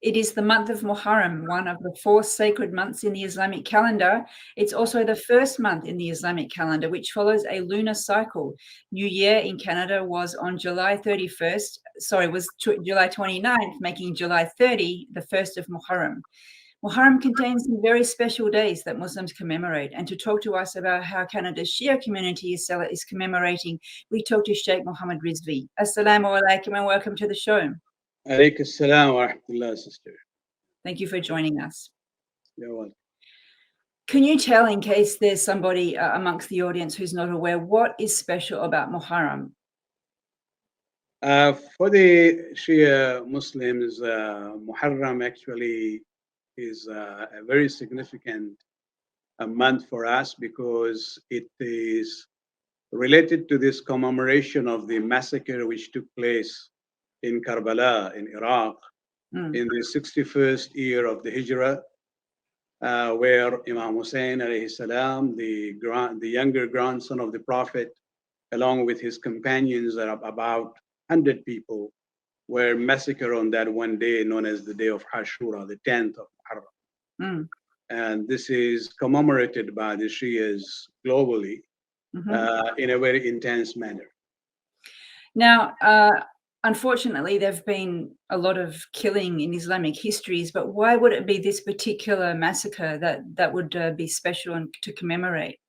It is the month of Muharram, one of the 4 sacred months in the Islamic calendar. It's also the first month in the Islamic calendar, which follows a lunar cycle. New Year in Canada was on July 29th, making July 30 the first of Muharram. Muharram contains some very special days that Muslims commemorate. And to talk to us about how Canada's Shia community is commemorating, we talk to Sheikh Mohammed Rizvi. Assalamu alaikum and welcome to the show. Alaykum assalam wa rahmatullah, sister. Thank you for joining us. You're welcome. Can you tell, in case there's somebody amongst the audience who's not aware, what is special about Muharram? For the Shia Muslims, Muharram actually is a very significant month for us because it is related to this commemoration of the massacre which took place in Karbala in Iraq in the 61st year of the Hijrah, where Imam Hussein alayhi salam, the younger grandson of the Prophet, along with his companions, about 100 people, were massacred on that one day known as the day of Ashura, the 10th of Muharram. And this is commemorated by the Shias globally in a very intense manner. Now, unfortunately, there have been a lot of killing in Islamic histories, but why would it be this particular massacre that would be special and to commemorate?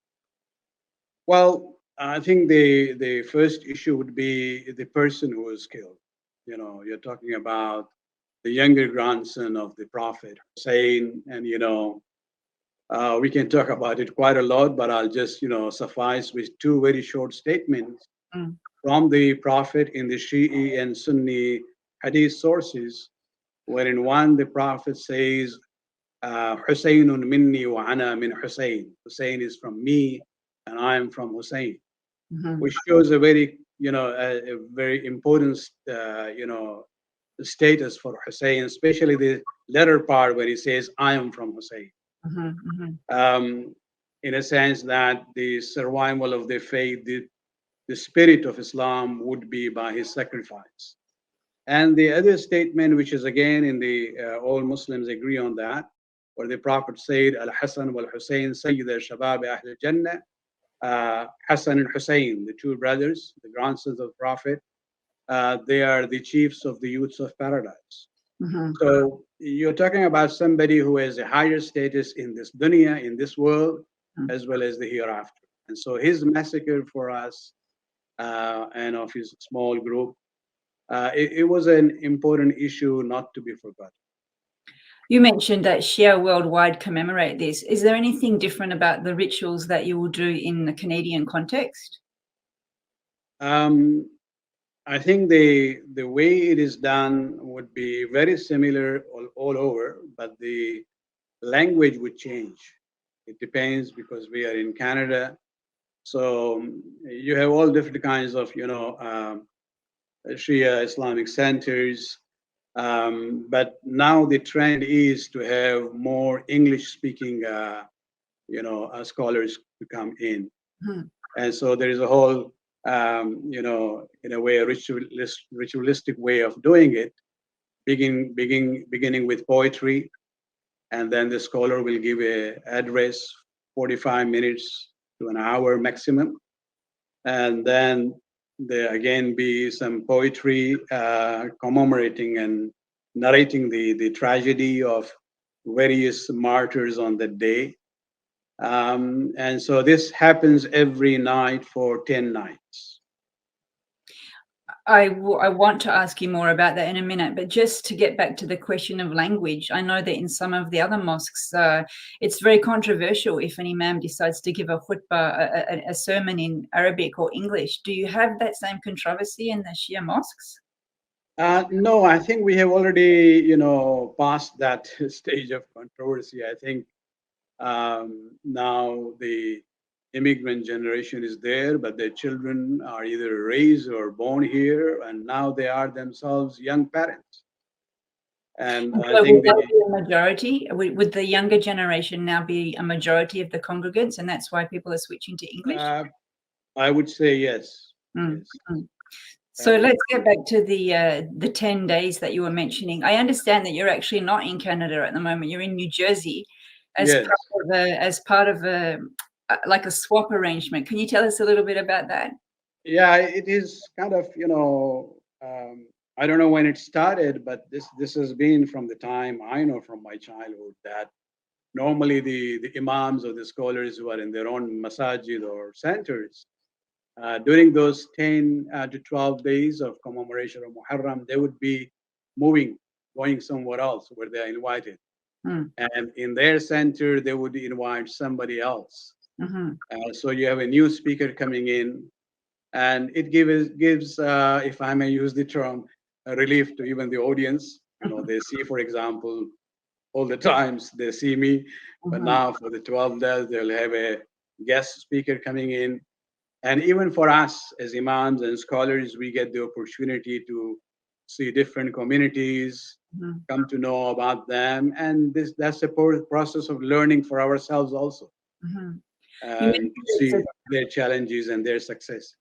Well, I think the first issue would be the person who was killed. You know, you're talking about the younger grandson of the Prophet, Hussein, and we can talk about it quite a lot, but I'll just suffice with 2 very short statements from the Prophet in the Shi'i and Sunni hadith sources, where in one the Prophet says, Husaynun minni wa ana min Husayn. Hussein is from me and I am from Hussein, which shows a very, a very important, status for Hussein, especially the latter part where he says, I am from Hussein. In a sense that the survival of the faith, the spirit of Islam would be by his sacrifice. And the other statement, which is again in the all Muslims agree on that, where the Prophet said, Al-Hasan wal-Hussein Sayyid al-Shabab Ahl al-Jannah, Hassan and Hussein, the 2 brothers, the grandsons of the Prophet, they are the chiefs of the youths of paradise. So you're talking about somebody who has a higher status in this dunya, in this world, as well as the hereafter. And so his massacre for us and of his small group, it was an important issue not to be forgotten. You mentioned that Shia worldwide commemorate this. Is there anything different about the rituals that you will do in the Canadian context? I think the way it is done would be very similar all over, but the language would change. It depends because we are in Canada. So you have all different kinds of, Shia Islamic centers. But now the trend is to have more English-speaking, scholars to come in. And so there is a whole, in a way, a ritualistic way of doing it, beginning with poetry, and then the scholar will give an address, 45 minutes to an hour maximum, and then there again be some poetry commemorating and narrating the tragedy of various martyrs on that day. And so this happens every night for 10 nights. I want to ask you more about that in a minute, but just to get back to the question of language, I know that in some of the other mosques, it's very controversial if an imam decides to give a khutbah, a sermon in Arabic or English. Do you have that same controversy in the Shia mosques? No, I think we have already, passed that stage of controversy. I think now the immigrant generation is there, but their children are either raised or born here, and now they are themselves young parents. And so I think would that be a majority? Would the younger generation now be a majority of the congregants, and that's why people are switching to English? I would say yes. Yes. So let's get back to the 10 days that you were mentioning. I understand that you're actually not in Canada at the moment. You're in New Jersey as Yes. part of a like a swap arrangement. Can you tell us a little bit about that? Yeah, it is kind of, I don't know when it started, but this has been from the time I know from my childhood that normally the imams or the scholars who are in their own masajid or centers, during those 10 to 12 days of commemoration of Muharram, they would be moving, going somewhere else where they are invited. Mm. And in their center, they would invite somebody else. Mm-hmm. So you have a new speaker coming in, and it gives if I may use the term, a relief to even the audience. They see, for example, all the times they see me, but Mm-hmm. now for the 12 days, they'll have a guest speaker coming in. And even for us as imams and scholars, we get the opportunity to see different communities, Mm-hmm. come to know about them. And that's a process of learning for ourselves also, Mm-hmm. You mentioned to see their challenges and their success.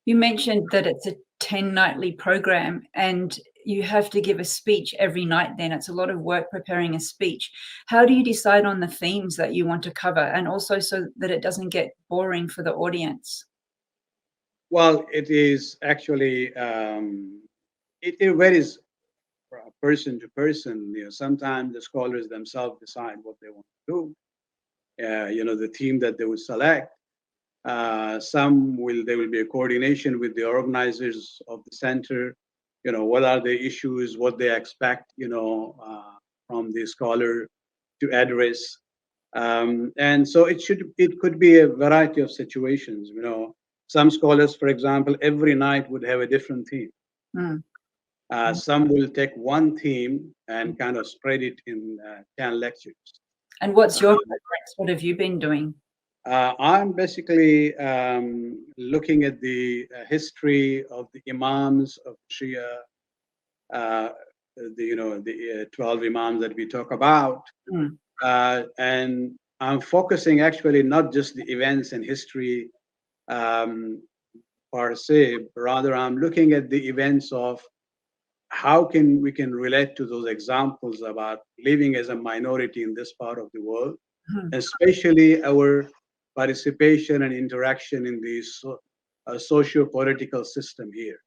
You mentioned that it's a 10 nightly program and you have to give a speech every night then. It's a lot of work preparing a speech. How do you decide on the themes that you want to cover, and also so that it doesn't get boring for the audience? Well, it is actually, it varies from person to person. Sometimes the scholars themselves decide what they want to do. The theme that they would select. There will be a coordination with the organizers of the center. What are the issues, what they expect, from the scholar to address. And so it could be a variety of situations. Some scholars, for example, every night would have a different theme. Mm. Some will take one theme and kind of spread it in 10 lectures. And what's your Uh, preference? What have you been doing? I'm basically looking at the history of the imams of Shia, uh, the 12 imams that we talk about, Mm. and I'm focusing actually not just the events and history um, per se, rather I'm looking at the events of how we can relate to those examples about living as a minority in this part of the world, Mhm. especially our participation and interaction in the socio-political system here.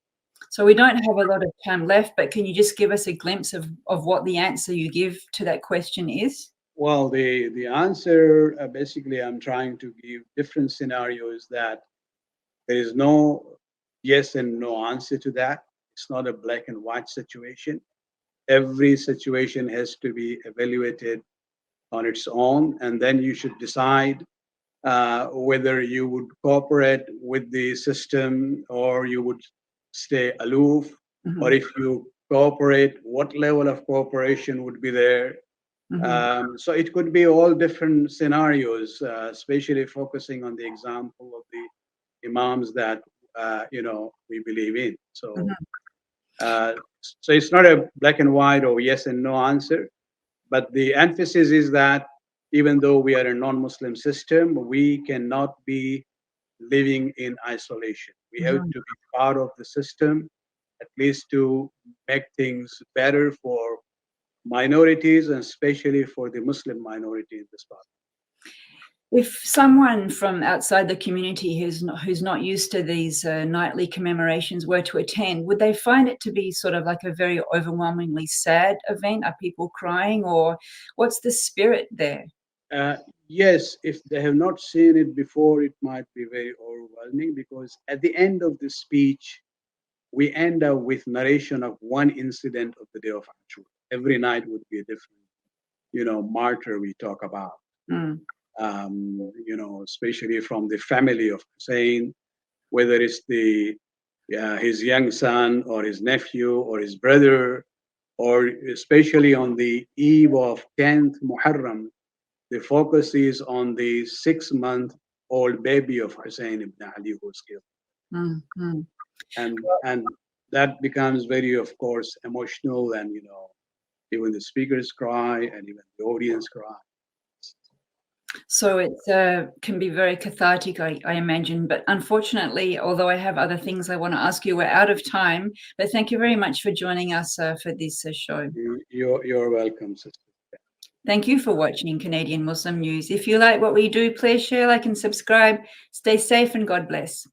So we don't have a lot of time left, but can you just give us a glimpse of what the answer you give to that question is? Well, the answer, basically, I'm trying to give different scenarios that there is no yes and no answer to that. It's not a black and white situation. Every situation has to be evaluated on its own, and then you should decide whether you would cooperate with the system or you would stay aloof, or Mhm. if you cooperate, what level of cooperation would be there. Mhm. So it could be all different scenarios, especially focusing on the example of the imams that we believe in. Mhm. Uh, so it's not a black and white or yes and no answer. But the emphasis is that even though we are a non-Muslim system, we cannot be living in isolation. We have Mhm. to be part of the system, at least to make things better for minorities, and especially for the Muslim minority in this part. If someone from outside the community who's not used to these nightly commemorations were to attend, would they find it to be sort of like a very overwhelmingly sad event? Are people crying, or what's the spirit there? Uh, yes, if they have not seen it before, it might be very overwhelming, because at the end of the speech, we end up with narration of one incident of the day of Ashura. Every night would be a different, martyr we talk about. Mm. Especially from the family of Hussein, whether it's his young son or his nephew or his brother, or especially on the eve of 10th Muharram, the focus is on the 6-month-old baby of Hussein ibn Ali who was killed. Mm. Mm. And that becomes very, of course, emotional, and even the speakers cry and even the audience cry. So it can be very cathartic, I imagine. But unfortunately, although I have other things I want to ask you, we're out of time. But thank you very much for joining us for this show. You're welcome, sister. Thank you for watching Canadian Muslim News. If you like what we do, please share, like, and subscribe. Stay safe and God bless.